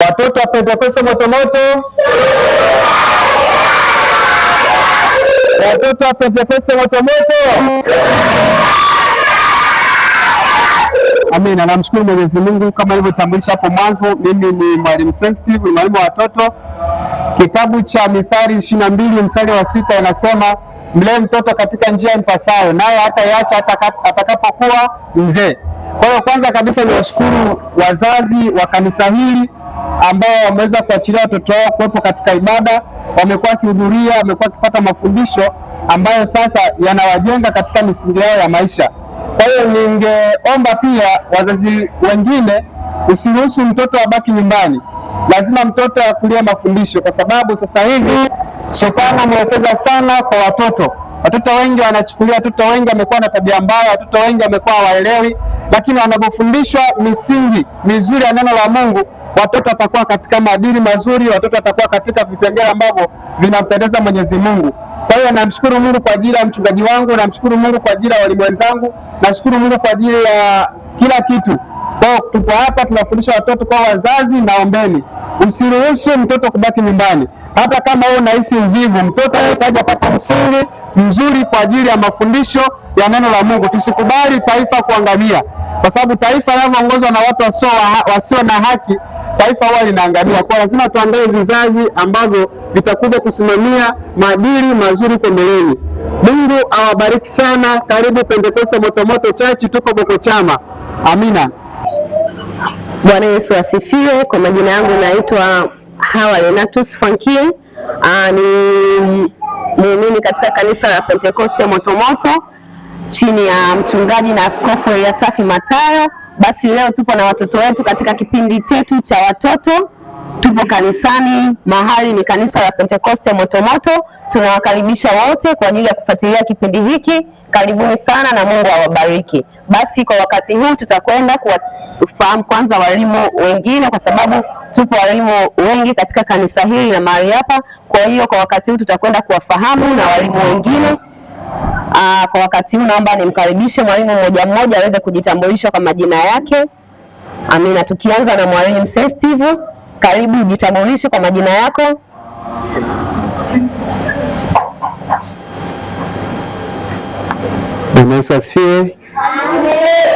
Watoto wa Pentekoste motomoto. Watoto wa Pentekoste motomoto. Amina. Namshukuru Mwenyezi Mungu kama nilivyotambulisha hapo mwanzo, mimi ni mwalimu Sensitive, ni mwalimu wa watoto. Kitabu cha Mithali 22 mstari wa 6 inasema, mlee mtoto katika njia impasayo, naye hataiacha atakapokuwa mzee. Kwa hiyo kwanza kabisa niwashukuru wazazi wa kanisa hili ambao wameweza kuachilia watoto wao kuwepo katika ibada, wamekuwa wakihudhuria, wamekuwa wakipata mafundisho ambayo sasa yanawajenga katika misingi yao ya maisha. Kwa hiyo ningeomba pia wazazi wengine, usiruhusu mtoto abaki nyumbani, lazima mtoto akulie mafundisho, kwa sababu sasa hivi shetani amewekeza sana kwa watoto. Watoto wengi wanachukulia, watoto wengi wamekuwa na tabia mbaya, watoto wengi wamekuwa hawaelewi, lakini wanapofundishwa misingi mizuri ya neno la Mungu, watoto watakuwa katika maadili mazuri, watoto watakuwa katika vipengele ambavyo vinampendeza Mwenyezi Mungu. Kwa hiyo namshukuru Mungu kwa ajili ya mchungaji wangu, namshukuru Mungu kwa ajili ya walimu wenzangu, nashukuru Mungu kwa ajili ya kila kitu. Kwa hiyo tupo hapa tunafundisha watoto. Kwa wazazi, naombeni usiruhusu mtoto kubaki nyumbani. Hata kama wewe unahisi uvivu, mtoto anahitaji apate msingi mzuri kwa ajili ya mafundisho ya neno la Mungu. Tusikubali taifa kuangamia, kwa sababu taifa linaloongozwa na watu wasio na haki, taifa huwa linaangamia. Kwa lazima tuandae vizazi ambavyo vitakuja kusimamia maadili mazuri kwa mbeleni. Mungu awabariki sana. Karibu Pentekoste Motomoto Church, tuko Bokochama. Amina. Bwana Yesu asifiwe. Kwa majina yangu naitwa Hawa Lenatus Frankie. Ni muumini katika kanisa la Pentekoste Motomoto chini ya mchungaji na askofu Eliasafi Matayo. Basi leo tupo na watoto wetu katika kipindi chetu cha watoto. Tupo kanisani, mahali ni kanisa la Pentekoste Motomoto. Tunawakaribisha wote kwa ajili ya kufuatilia kipindi hiki. Karibuni sana na Mungu awabariki. Basi kwa wakati huu tutakwenda kufahamu kwanza walimu wengine, kwa sababu tupo walimu wengi katika kanisa hili na mahali hapa. Kwa hiyo kwa wakati huu tutakwenda kuwafahamu na walimu wengine. Kwa wakati huu naomba nimkaribishe mwalimu mmoja mmoja aweze kujitambulisha kwa majina yake. Amina. Tukianza na mwalimu Sensitive, karibu jitambulishe kwa majina yako. Yesu asifiwe.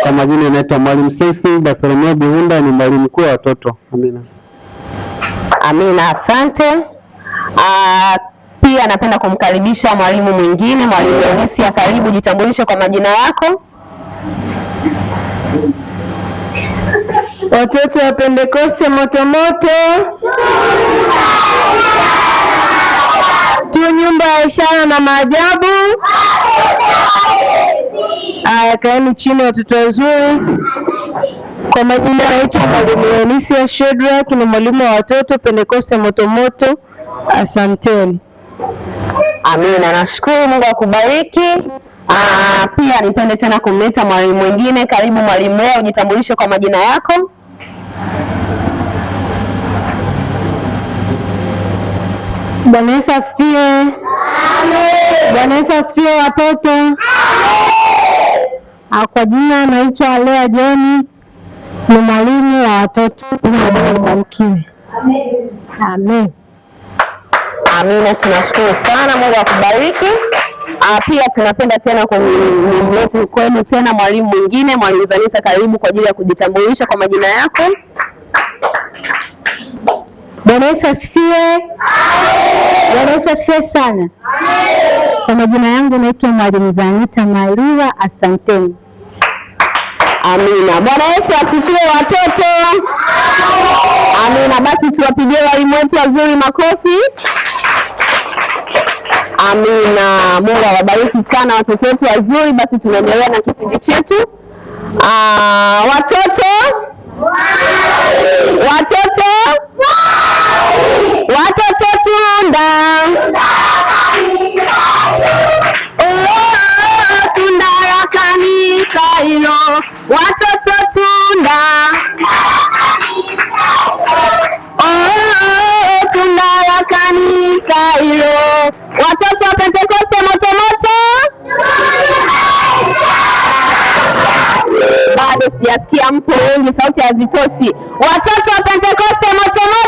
Kwa majina naitwa mwalimu Sensitive Bartholomeo Bihunda, ni mwalimu mkuu wa watoto. Amina. Amina, asante. Pia napenda kumkaribisha mwalimu mwingine, mwalimu Yonesia, karibu jitambulishe kwa majina yako. Watoto wa Pentekoste Motomoto, tu nyumba ya ishara na maajabu. Kaeni chini watoto wazuri. Kwa majina naitwa mwalimu Yonesia Shedrack, ni mwalimu wa watoto Pentekoste Motomoto. Asanteni. Amina, nashukuru. Mungu akubariki. Pia nipende tena kumleta mwalimu mwingine. Karibu mwalimu, leo jitambulishe kwa majina yako. Bwana Yesu asifiwe. Amen. Bwana Yesu asifiwe watoto. Amen. Kwa jina naitwa Lea John, ni mwalimu wa watoto. Barikiwe. Amen. Amen. Amina, tunashukuru sana. Mungu akubariki. Pia tunapenda tena kumleta kwenu tena mwalimu mwingine, mwalimu Zanita, karibu kwa ajili ya kujitambulisha kwa majina yako. Bwana Yesu asifiwe. Bwana Yesu asifiwe sana. Kwa majina yangu naitwa mwalimu Zanita Maliwa. Asanteni. Amina. Bwana Yesu asifiwe watoto. Amina. Basi tuwapigie walimu wetu wazuri makofi. Amina. Mungu awabariki sana watoto wetu wazuri. Basi tunaendelea na kipindi chetu. Watoto tunda. Tunda la kanisa hilo. Watoto tunda. Tunda la kanisa hilo. Watoto wa Pentekoste Motomoto. Bado sijasikia mpo wengi, sauti hazitoshi. Watoto wa Pentekoste Motomoto.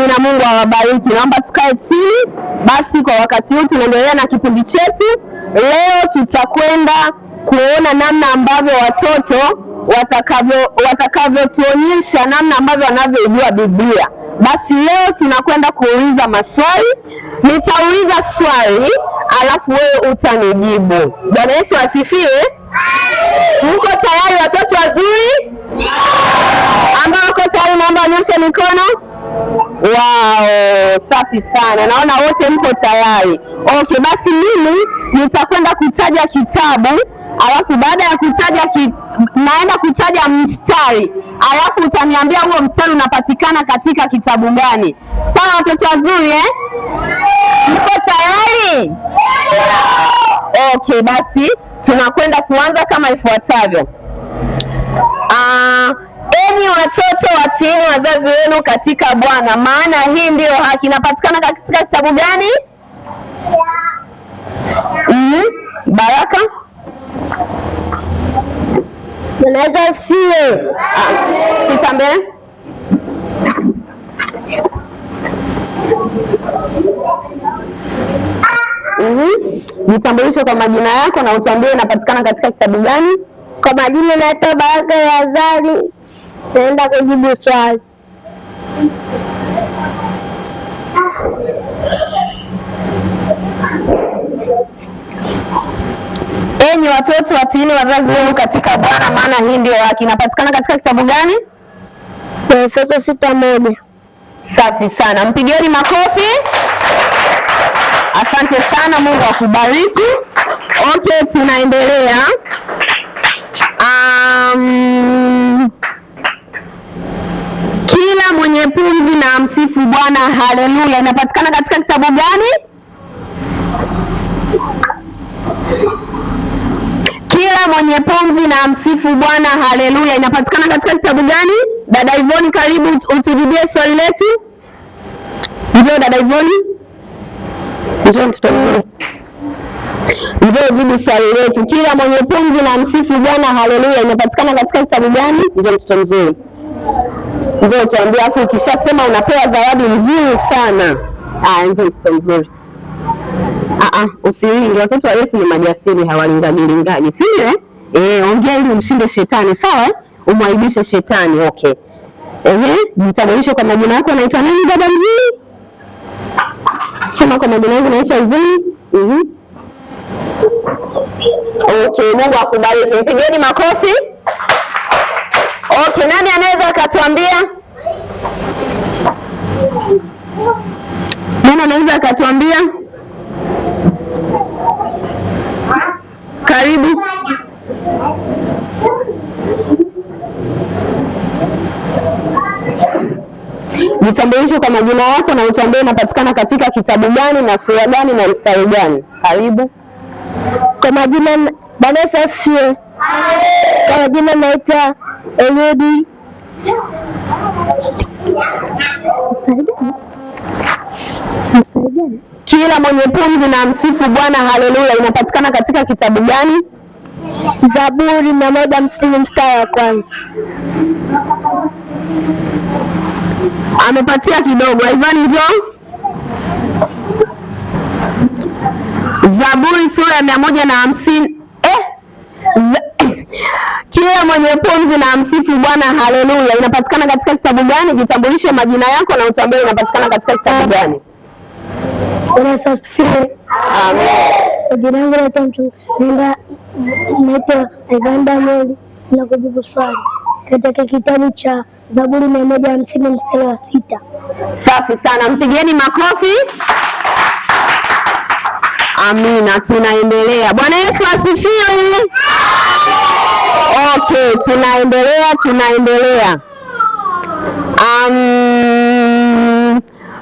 Amina, Mungu awabariki. Naomba tukae chini. Basi kwa wakati huu tunaendelea na kipindi chetu. Leo tutakwenda kuona namna ambavyo watoto watakavyotuonyesha namna ambavyo wanavyojua Biblia. Basi leo tunakwenda kuuliza maswali. Nitauliza swali alafu wewe utanijibu. Bwana Yesu asifiwe. Mko tayari watoto wazuri? Ambao wako tayari naomba wanyoshe mikono. Wow, safi sana. Naona wote mko tayari. Okay, basi mimi nitakwenda kutaja kitabu, alafu baada ya kutaja naenda kutaja mstari, alafu utaniambia huo mstari unapatikana katika kitabu gani. Sawa watoto wazuri Mko tayari? Okay, basi tunakwenda kuanza kama ifuatavyo. Enyi watoto watiini wazazi wenu katika Bwana, maana hii ndiyo haki. Inapatikana katika kitabu gani? Baraka? Unaweza asifiwe. Kitambe? Jitambulishe kwa majina yako na utuambie inapatikana katika kitabu gani. Kwa majina naitwa Baraka ya Zari. Naenda kujibu swali. Enyi watoto watiini wazazi wenu katika Bwana, maana hii ndio haki. Inapatikana katika kitabu gani? Efeso 6:1. Safi sana, mpigeni makofi. Asante sana, Mungu akubariki. Okay, tunaendelea. Kila mwenye pumzi na amsifu Bwana, haleluya. Inapatikana katika kitabu gani? Kila mwenye pumzi na amsifu Bwana, haleluya. Inapatikana katika kitabu gani? Dada Ivoni, karibu utujibie swali letu. Njoo dada Ivoni. Njoo mtoto mzuri. Njoo jibu swali letu. Kila mwenye pumzi na amsifu Bwana, haleluya. Inapatikana katika kitabu gani? Njoo mtoto mzuri. Njoo tuambie, hapo ukishasema unapewa zawadi nzuri sana. Njoo mtoto mzuri. Usilinge. Watoto wa Yesu ni majasiri, hawalingani, si ndio? Ongea ili umshinde shetani, sawa? Umwaibishe shetani. Okay. Jitambulishe kwa majina yako. Naitwa nani dada mzuri? Sema kwa majina yangu naitwa Ivoni. Okay, Mungu akubariki. Mpigeni makofi. Okay, nani anaweza akatuambia? Nani anaweza akatuambia? Karibu. Jitambulishe kwa majina yako na utuambie inapatikana katika kitabu gani na sura gani na mstari gani. Karibu. Kwa majina Bwana Yesu asifiwe. Kwa majina naitwa Eliudi. Kila mwenye pumzi na msifu Bwana, haleluya. Inapatikana katika kitabu gani? Zaburi 150 mstari wa kwanza. Amepatia kidogo. Ivani njoo. Zaburi sura ya 150. Kila mwenye pumzi na msifu Bwana, haleluya. Inapatikana katika kitabu gani? Jitambulishe majina yako na utuambie inapatikana katika kitabu gani. Bwana asifiwe. Amen. Jina langu naitwa Evan Daniel na kujibu swali katika kitabu cha Zaburi 150 mstari wa 6. Safi sana, mpigeni makofi. Amina, tunaendelea. Bwana Yesu asifiwe. Okay, tunaendelea.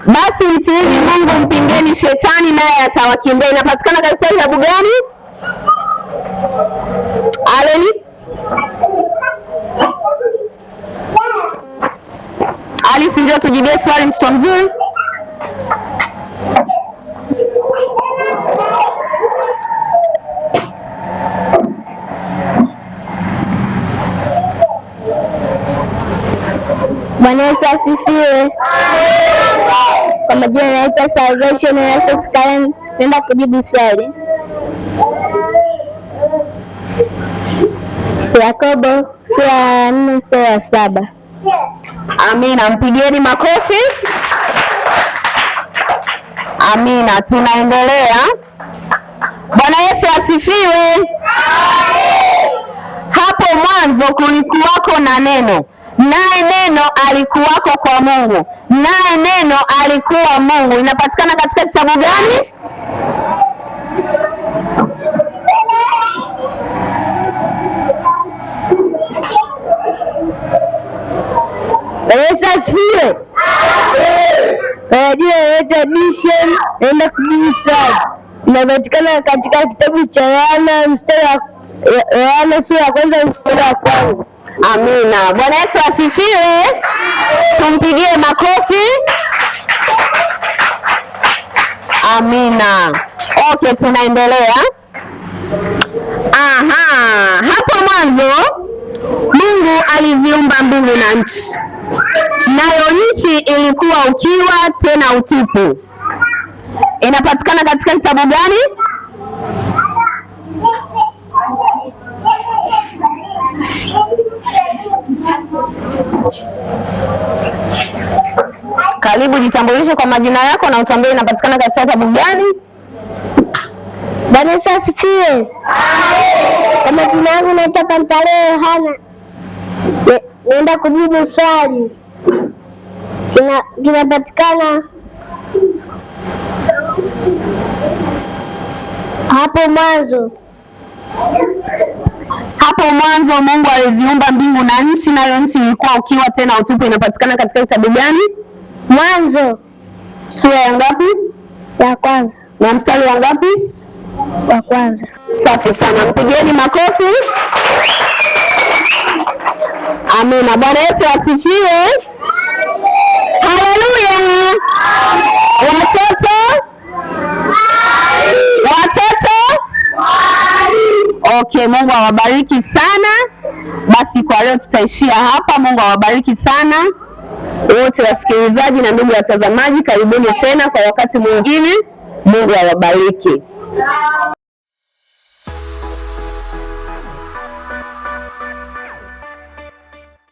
Basi mtiini Mungu, mpingeni shetani naye atawakimbia. Inapatikana katika kitabu gani? Aleni? Alice, ndio tujibie swali mtoto mzuri. Bwana Yesu asifiwe. Kwa majina naitwa Salvation Erastus Karen, naenda kujibu swali. Yakobo sura ya 4 mstari wa 7. Amina, mpigieni makofi. Amina, tunaendelea. Bwana Yesu asifiwe. Hapo mwanzo kulikuwako na neno, naye neno alikuwako kwa Mungu, naye neno alikuwa Mungu. Inapatikana katika kitabu gani? Yesu asifiwe. Najua naitwa Edition, naenda kujibu swali. Inapatikana katika kitabu cha Yohana sura ya 1 mstari wa 1. Amina. Bwana Yesu asifiwe. Tumpigie makofi. Amina. Okay, tunaendelea. Hapo mwanzo Mungu aliziumba mbingu na nchi, nayo nchi ilikuwa ukiwa tena utupu. Inapatikana katika kitabu gani? Karibu, jitambulishe kwa majina yako na utambie inapatikana katika kitabu gani? Bwana Yesu asifiwe. Kwa majina yangu naitwa Pantale Yohana, naenda kujibu swali. Kinapatikana hapo mwanzo. Hapo mwanzo Mungu aliziumba mbingu na nchi, nayo nchi ilikuwa ukiwa tena utupu. Inapatikana katika kitabu gani? Mwanzo sura ya ngapi? Ya 1. Na mstari wa ngapi? Wa 1. Safi sana, mpigieni makofi. Amina. Bwana Yesu asifiwe. Haleluya. Watoto? Okay, Mungu awabariki sana. Basi kwa leo tutaishia hapa. Mungu awabariki sana wote wasikilizaji na ndugu watazamaji. Karibuni tena kwa wakati mwingine. Mungu awabariki.